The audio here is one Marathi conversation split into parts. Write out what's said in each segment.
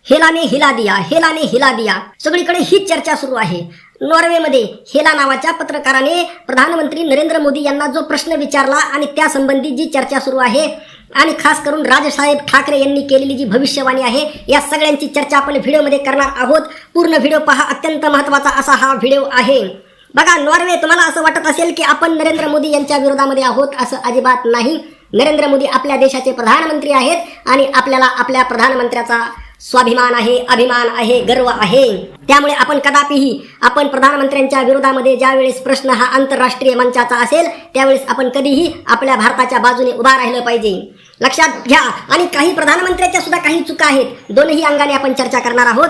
हेलाने हिला दिया, हेलाने हिला दिया, सगळीकडे ही चर्चा सुरू आहे. नॉर्वेमध्ये हेला नावाच्या पत्रकाराने प्रधानमंत्री नरेंद्र मोदी यांना जो प्रश्न विचारला आणि त्या संबंधी जी चर्चा सुरू आहे आणि खास करून राजसाहेब ठाकरे यांनी केलेली जी भविष्यवाणी आहे, या सगळ्यांची चर्चा आपण व्हिडिओमध्ये करणार आहोत. पूर्ण व्हिडिओ पहा, अत्यंत महत्त्वाचा असा हा व्हिडिओ आहे. बघा, नॉर्वे, तुम्हाला असं वाटत असेल की आपण नरेंद्र मोदी यांच्या विरोधामध्ये आहोत, असं अजिबात नाही. नरेंद्र मोदी आपल्या देशाचे प्रधानमंत्री आहेत आणि आपल्याला आपल्या प्रधानमंत्र्याचा स्वाभिमान आहे, अभिमान आहे, गर्व आहे. त्यामुळे आपण कदापिही आपण प्रधानमंत्र्यांच्या विरोधामध्ये ज्यावेळेस प्रश्न हा आंतरराष्ट्रीय मंचाचा असेल त्यावेळेस आपण कधीही आपल्या भारताच्या बाजूने उभा राहिलं पाहिजे, लक्षात घ्या. आणि काही प्रधानमंत्र्यांच्या सुद्धा काही चुका आहेत, दोनही अंगाने आपण चर्चा करणार आहोत.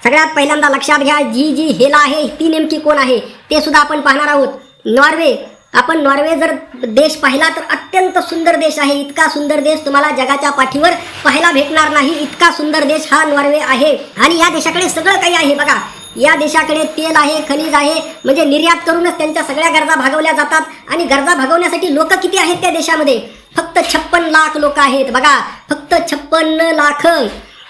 सगळ्यात पहिल्यांदा लक्षात घ्या, जी हेला आहे ती नेमकी कोण आहे ते सुद्धा आपण पाहणार आहोत. नॉर्वे, आपण नॉर्वे जर देश पाहिला तर अत्यंत सुंदर देश आहे. इतका सुंदर देश तुम्हाला जगाच्या पाठीवर पाहायला भेटणार नाही. इतका सुंदर देश हा नॉर्वे आहे. आणि या देशाकडे सगळं काही आहे. बघा, या देशाकडे तेल आहे, खनिज आहे, म्हणजे निर्यात करूनच त्यांच्या सगळ्या गरजा भागवल्या जातात. आणि गरजा भागवण्यासाठी लोक किती आहेत त्या देशामध्ये? फक्त 56 लाख लोक आहेत. बघा, फक्त 56 लाख.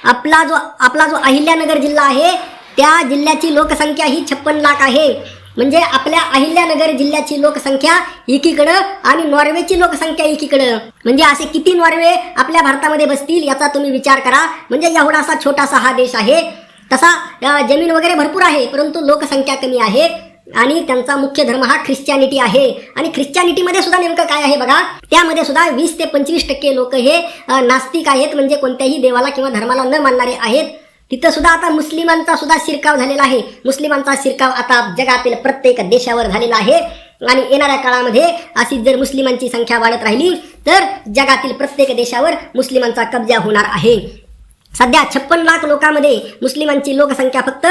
आपला जो अहिल्यानगर जिल्हा आहे त्या जिल्ह्याची लोकसंख्या ही 56 लाख आहे. म्हणजे आपल्या अहिल्यानगर जिल्ह्याची लोकसंख्या एकीकडं आणि नॉर्वेची लोकसंख्या एकीकडं. म्हणजे असे किती नॉर्वे आपल्या भारतामध्ये बसतील याचा तुम्ही विचार करा. म्हणजे एवढासा छोटासा हा देश आहे. तसा जमीन वगैरे भरपूर आहे, परंतु लोकसंख्या कमी आहे. आणि त्यांचा मुख्य धर्म हा ख्रिश्चॅनिटी आहे. आणि ख्रिश्चॅनिटीमध्ये सुद्धा नेमकं काय आहे बघा, त्यामध्ये सुद्धा 20 ते 25% लोक हे नास्तिक आहेत, म्हणजे कोणत्याही देवाला किंवा धर्माला न मानणारे आहेत. तिथं सुद्धा आता मुस्लिमांचा सुद्धा शिरकाव झालेला आहे. मुस्लिमांचा शिरकाव आता जगातील प्रत्येक देशावर झालेला आहे. आणि येणाऱ्या काळामध्ये अशी जर मुस्लिमांची संख्या वाढत राहिली तर जगातील प्रत्येक देशावर मुस्लिमांचा कब्जा होणार आहे. सध्या 56 लाख लोकांमध्ये मुस्लिमांची लोकसंख्या फक्त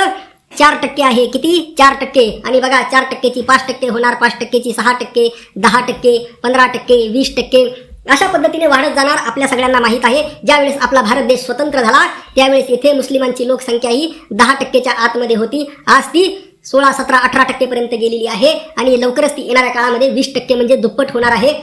4% आहे. किती? 4%. आणि बघा, 4%ची 5% होणार, 5%ची 6%, 10%, 15%, 20%, अशा पद्धतीने वाढत जाणार. आपल्या सगळ्यांना माहीत आहे, ज्यावेळेस आपला भारत देश स्वतंत्र झाला त्यावेळेस येथे मुस्लिमांची लोकसंख्या ही 10%च्या आतमध्ये होती. आज ती 16, 17, 18% पर्यंत गेलेली आहे. आणि लवकरच ती येणाऱ्या काळामध्ये 20% म्हणजे दुप्पट होणार आहे.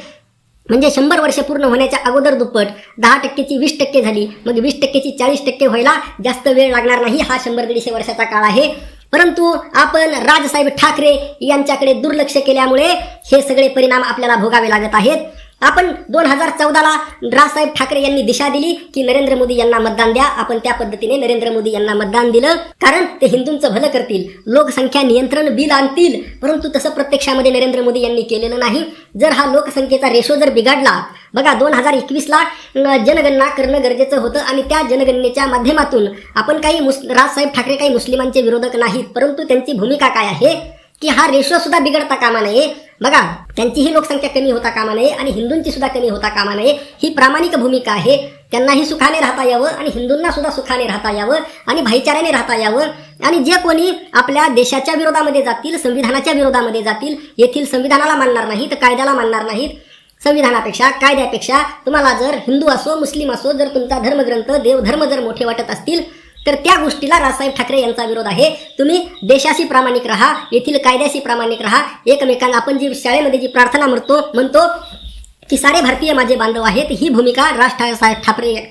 म्हणजे 100 वर्ष पूर्ण होण्याच्या अगोदर दुप्पट. 10%ची 20% झाली, मग 20%ची 40% व्हायला जास्त वेळ लागणार नाही. हा 100-150 वर्षाचा काळ आहे. परंतु आपण राजसाहेब ठाकरे यांच्याकडे दुर्लक्ष केल्यामुळे हे सगळे परिणाम आपल्याला भोगावे लागत आहेत. आपण 2014ला राजसाहेब ठाकरे यांनी दिशा दिली की नरेंद्र मोदी यांना मतदान द्या. आपण त्या पद्धतीने नरेंद्र मोदी यांना मतदान दिलं, कारण ते हिंदूंचं भलं करतील, लोकसंख्या नियंत्रण बिल आणतील. परंतु तसं प्रत्यक्षामध्ये नरेंद्र मोदी यांनी केलेलं नाही. जर हा लोकसंख्येचा रेशो जर बिघडला, बघा 2021ला जनगणना करणं गरजेचं होतं आणि त्या जनगणनेच्या माध्यमातून आपण राजसाहेब ठाकरे काही मुस्लिमांचे विरोधक नाहीत, परंतु त्यांची भूमिका काय आहे की हा रेशो सुद्धा बिघडता कामा नये. बघा, त्यांचीही लोकसंख्या कमी होता कामा नये आणि हिंदूंची सुद्धा कमी होता कामा नये. ही प्रामाणिक भूमिका आहे. त्यांनाही सुखाने राहता यावं आणि हिंदूंना सुद्धा सुखाने राहता यावं आणि भाईचाऱ्याने राहता यावं. आणि जे कोणी आपल्या देशाच्या विरोधामध्ये जातील, संविधानाच्या विरोधामध्ये जातील, येथील संविधानाला मानणार नाहीत, कायद्याला मानणार नाहीत, संविधानापेक्षा, कायद्यापेक्षा तुम्हाला जर हिंदू असो, मुस्लिम असो, जर तुमचा धर्मग्रंथ, देवधर्म जर मोठे वाटत असतील तर त्या गोष्टीला राजसाहेब ठाकरे यांचा विरोध आहे. तुम्ही देशाशी प्रामाणिक राहा, येथील कायद्याशी प्रामाणिक राहा. एकमेकांना आपण जी शाळेमध्ये जी प्रार्थना म्हणतो की सारे भारतीय माझे बांधव आहेत, ही भूमिका राजसाहेब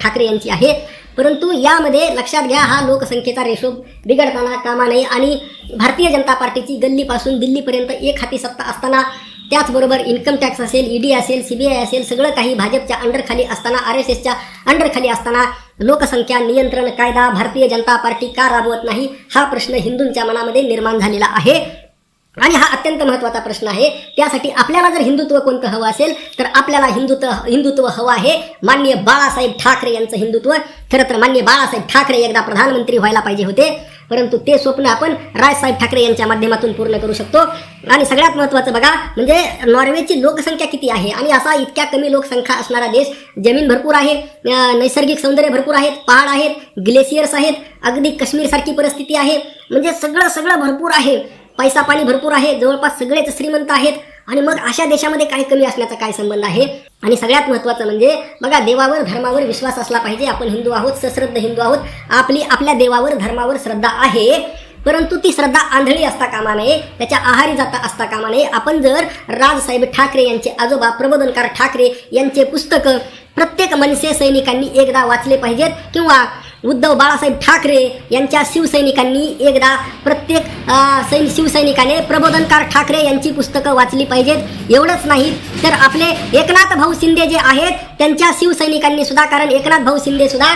ठाकरे यांची आहे. परंतु यामध्ये लक्षात घ्या, हा लोकसंख्येचा रेशो बिघडताना कामा नये. आणि भारतीय जनता पार्टीची गल्लीपासून दिल्लीपर्यंत एक हाती सत्ता असताना, त्याचबरोबर इन्कम टॅक्स असेल, ईडी असेल, सीबीआय असेल, सगळं काही भाजपच्या अंडरखाली असताना, RSSच्या अंडरखाली असताना लोकसंख्या नियंत्रण कायदा भारतीय जनता पार्टी का राबवत नाही, हा प्रश्न हिंदूंच्या मनामध्ये निर्माण झालेला आहे. आणि हा अत्यंत महत्त्वाचा प्रश्न आहे. त्यासाठी आपल्याला जर हिंदुत्व कोणतं हवं असेल तर आपल्याला हिंदुत्व हवं आहे माननीय बाळासाहेब ठाकरे यांचं हिंदुत्व. खरं तर माननीय बाळासाहेब ठाकरे एकदा प्रधानमंत्री व्हायला पाहिजे होते, परंतु ते स्वप्न आपण राजसाहेब ठाकरे यांच्या माध्यमातून पूर्ण करू शकतो. आणि सगळ्यात महत्त्वाचं बघा, म्हणजे नॉर्वेची लोकसंख्या किती आहे आणि असा इतक्या कमी लोकसंख्या असणारा देश, जमीन भरपूर आहे, नैसर्गिक सौंदर्य भरपूर आहेत, पहाड आहेत, ग्लेशियर्स आहेत, अगदी काश्मीरसारखी परिस्थिती आहे. म्हणजे सगळं भरपूर आहे, पैसा पाणी भरपूर आहे, जवळपास सगळेच श्रीमंत आहेत. आणि मग अशा देशामध्ये काय कमी असण्याचा काय संबंध आहे? आणि सगळ्यात महत्त्वाचं म्हणजे बघा, देवावर धर्मावर विश्वास असला पाहिजे. आपण हिंदू आहोत, सश्रद्ध हिंदू आहोत, आपल्या देवावर धर्मावर श्रद्धा आहे, परंतु ती श्रद्धा आंधळी असता कामा नये, त्याच्या आहारी जाता असता कामा नये. आपण जर राजसाहेब ठाकरे यांचे आजोबा प्रबोधनकार ठाकरे यांचे पुस्तक प्रत्येक मनसे सैनिकांनी एकदा वाचले पाहिजेत, किंवा उद्धव बाळासाहेब ठाकरे यांच्या शिवसैनिकांनी एकदा प्रत्येक शिवसैनिकाने प्रबोधनकार ठाकरे यांची पुस्तकं वाचली पाहिजेत. एवढंच नाही तर आपले एकनाथ भाऊ शिंदे जे आहेत त्यांच्या शिवसैनिकांनी सुद्धा, कारण एकनाथ भाऊ शिंदे सुद्धा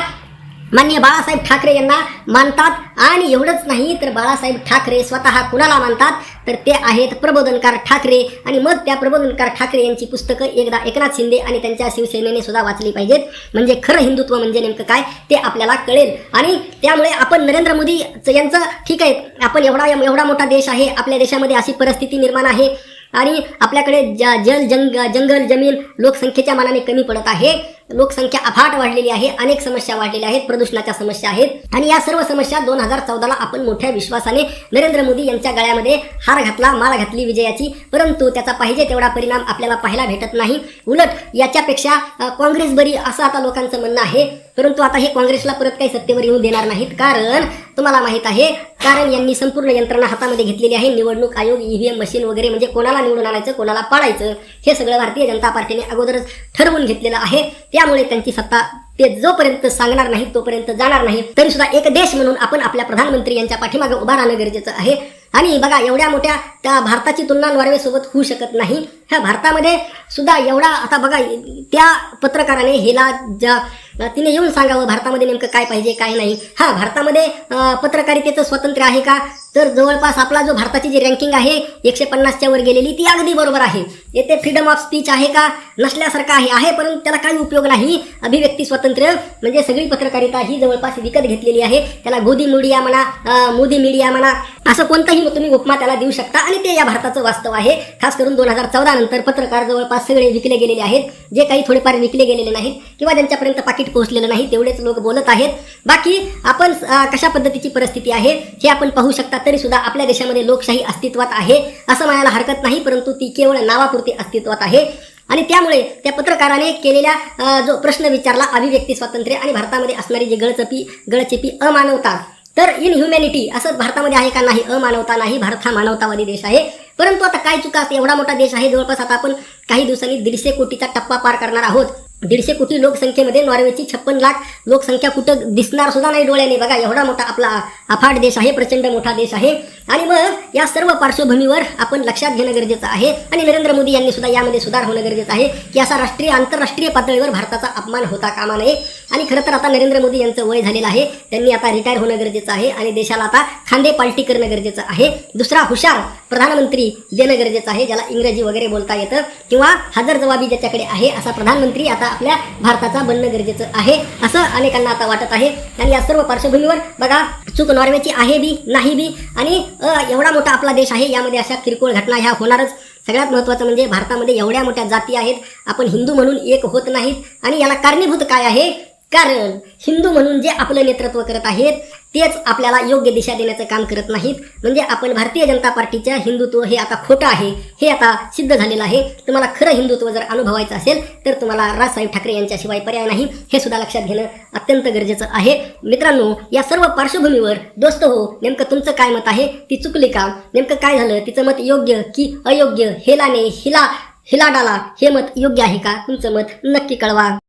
माननीय बाळासाहेब ठाकरे यांना मानतात. आणि एवढंच नाही तर बाळासाहेब ठाकरे स्वतः कुणाला मानतात तर ते आहेत प्रबोधनकार ठाकरे. आणि मग त्या प्रबोधनकार ठाकरे यांची पुस्तकं एकदा एकनाथ शिंदे आणि त्यांच्या शिवसेनेने सुद्धा वाचली पाहिजेत. म्हणजे खरं हिंदुत्व म्हणजे नेमकं काय ते आपल्याला कळेल. आणि त्यामुळे आपण नरेंद्र मोदी यांचं, ठीक आहे, आपण एवढा मोठा देश आहे, आपल्या देशामध्ये अशी परिस्थिती निर्माण आहे आणि आपल्याकडे जंगल जमीन लोकसंख्येच्या मानाने कमी पडत आहे, लोकसंख्या अफाट वाढलेली आहे, अनेक समस्या वाढलेल्या आहेत, प्रदूषणाच्या समस्या आहेत. आणि या सर्व समस्या 2014ला आपण मोठ्या विश्वासाने नरेंद्र मोदी यांच्या गळ्यामध्ये हार घातला, माळ घातली विजयाची. परंतु त्याचा पाहिजे तेवढा परिणाम आपल्याला पाहायला भेटत नाही. उलट याच्यापेक्षा काँग्रेस बरी असं आता लोकांचं म्हणणं आहे. परंतु आता हे काँग्रेसला परत काही सत्तेवर येऊ देणार नाहीत, कारण तुम्हाला माहित आहे, कारण यांनी संपूर्ण यंत्रणा हातामध्ये घेतलेली आहे. निवडणूक आयोग, ईव्हीएम मशीन वगैरे, म्हणजे कोणाला निवडून आणायचं कोणाला पाडायचं हे सगळं भारतीय जनता पार्टीने अगोदरच ठरवून घेतलेलं आहे. त्यामुळे त्यांची सत्ता ते जोपर्यंत सांगणार नाही तोपर्यंत जाणार नाही. तरी सुद्धा एक देश म्हणून आपण आपल्या प्रधानमंत्री यांच्या पाठीमागे उभा राहणं गरजेचं आहे. आणि बघा, एवढ्या मोठ्या त्या भारताची तुलना नॉर्वेसोबत होऊ शकत नाही. ह्या भारतामध्ये सुद्धा एवढा, आता बघा, त्या पत्रकाराने हेला तिने येऊन सांगावं भारतामध्ये नेमकं काय पाहिजे काय नाही. हा, भारतामध्ये पत्रकारितेचं स्वातंत्र्य आहे का, तर जवळपास आपला जो भारताची जी रँकिंग आहे 150च्या वर गेलेली ती अगदी बरोबर आहे. येथे फ्रीडम ऑफ स्पीच आहे का, नसल्यासारखं आहे, परंतु त्याला काही उपयोग नाही. अभिव्यक्ती स्वातंत्र्य म्हणजे सगळी पत्रकारिता ही जवळपास विकत घेतलेली आहे. त्याला गोदी मीडिया म्हणा, मोदी मीडिया म्हणा, असं कोणताही तुम्ही उपमा त्याला देऊ शकता. आणि ते या भारताचं वास्तव आहे. खास करून 2014 नंतर पत्रकार जवळपास सगळे विकले गेलेले आहेत. जे काही थोडेफार विकले गेलेले नाहीत किंवा ज्यांच्यापर्यंत पाकिट पोहोचलेलं नाही तेवढेच लोक बोलत आहेत. बाकी आपण कशा पद्धतीची परिस्थिती आहे हे आपण पाहू शकता. तरी सुद्धा आपल्या देशामध्ये लोकशाही अस्तित्वात आहे असं म्हणायला हरकत नाही, परंतु ती केवळ नावापुरती अस्तित्वात आहे. आणि त्यामुळे त्या पत्रकाराने केलेल्या जो प्रश्न विचारला, अभिव्यक्ती स्वातंत्र्य आणि भारतामध्ये असणारी जी गळचेपी अमानवता, तर इनह्युमॅनिटी असं भारतामध्ये आहे का, नाही, अमानवता नाही. भारत हा मानवतावादी देश आहे. परंतु आता काय चुका असते, एवढा मोठा देश आहे, जवळपास आता आपण काही दिवसांनी 150 कोटीचा टप्पा पार करणार आहोत. 150 कोटी लोकसंख्येमध्ये नॉर्वेची 56 लाख लोकसंख्या कुठं दिसणार सुद्धा नाही डोळ्याने. बघा, एवढा मोठा आपला अफाट देश आहे, प्रचंड मोठा देश आहे. आणि मग या सर्व पार्श्वभूमीवर आपण लक्षात घेणं गरजेचं आहे. आणि नरेंद्र मोदी यांनी सुद्धा यामध्ये सुधार होणं गरजेचं आहे की असा आंतरराष्ट्रीय पातळीवर भारताचा अपमान होता कामा नये. आणि खरं तर आता नरेंद्र मोदी यांचं वय झालेलं आहे, त्यांनी आता रिटायर होणं गरजेचं आहे आणि देशाला आता खांदे पालटी करणं गरजेचं आहे. दुसरा हुशार प्रधानमंत्री देणं गरजेचं आहे, ज्याला इंग्रजी वगैरे बोलता येतं किंवा हजरजबाबी ज्याच्याकडे आहे असा प्रधानमंत्री आता आपल्या भारताचा बनणं गरजेचं आहे असं अनेकांना आता वाटत आहे. आणि या सर्व पार्श्वभूमीवर बघा, चूक नॉर्वेची आहे बी नाही बी, आणि एवढा मोठा आपला देश आहे, यामध्ये अशा किरकोळ घटना ह्या होणारच. सगळ्यात महत्त्वाचं म्हणजे भारतामध्ये एवढ्या मोठ्या जाती आहेत, आपण हिंदू म्हणून एक होत नाहीत. आणि याला कारणीभूत काय आहे, कारण हिंदू म्हणून जे आपलं नेतृत्व करत आहेत तेच आपल्याला योग्य दिशा देण्याचं काम करत नाहीत. म्हणजे आपण भारतीय जनता पार्टीच्या हिंदुत्व हे आता खोटं आहे, हे आता सिद्ध झालेलं आहे. तुम्हाला खरं हिंदुत्व जर अनुभवायचं असेल तर तुम्हाला राजसाहेब ठाकरे यांच्याशिवाय पर्याय नाही, हे सुद्धा लक्षात घेणं अत्यंत गरजेचं आहे. मित्रांनो, या सर्व पार्श्वभूमीवर दोस्त हो, नेमकं तुमचं काय मत आहे, ती चुकली का, नेमकं काय झालं, तिचं मत योग्य की अयोग्य, हेलाने हिला डाला हे मत योग्य आहे का, तुमचं मत नक्की कळवा.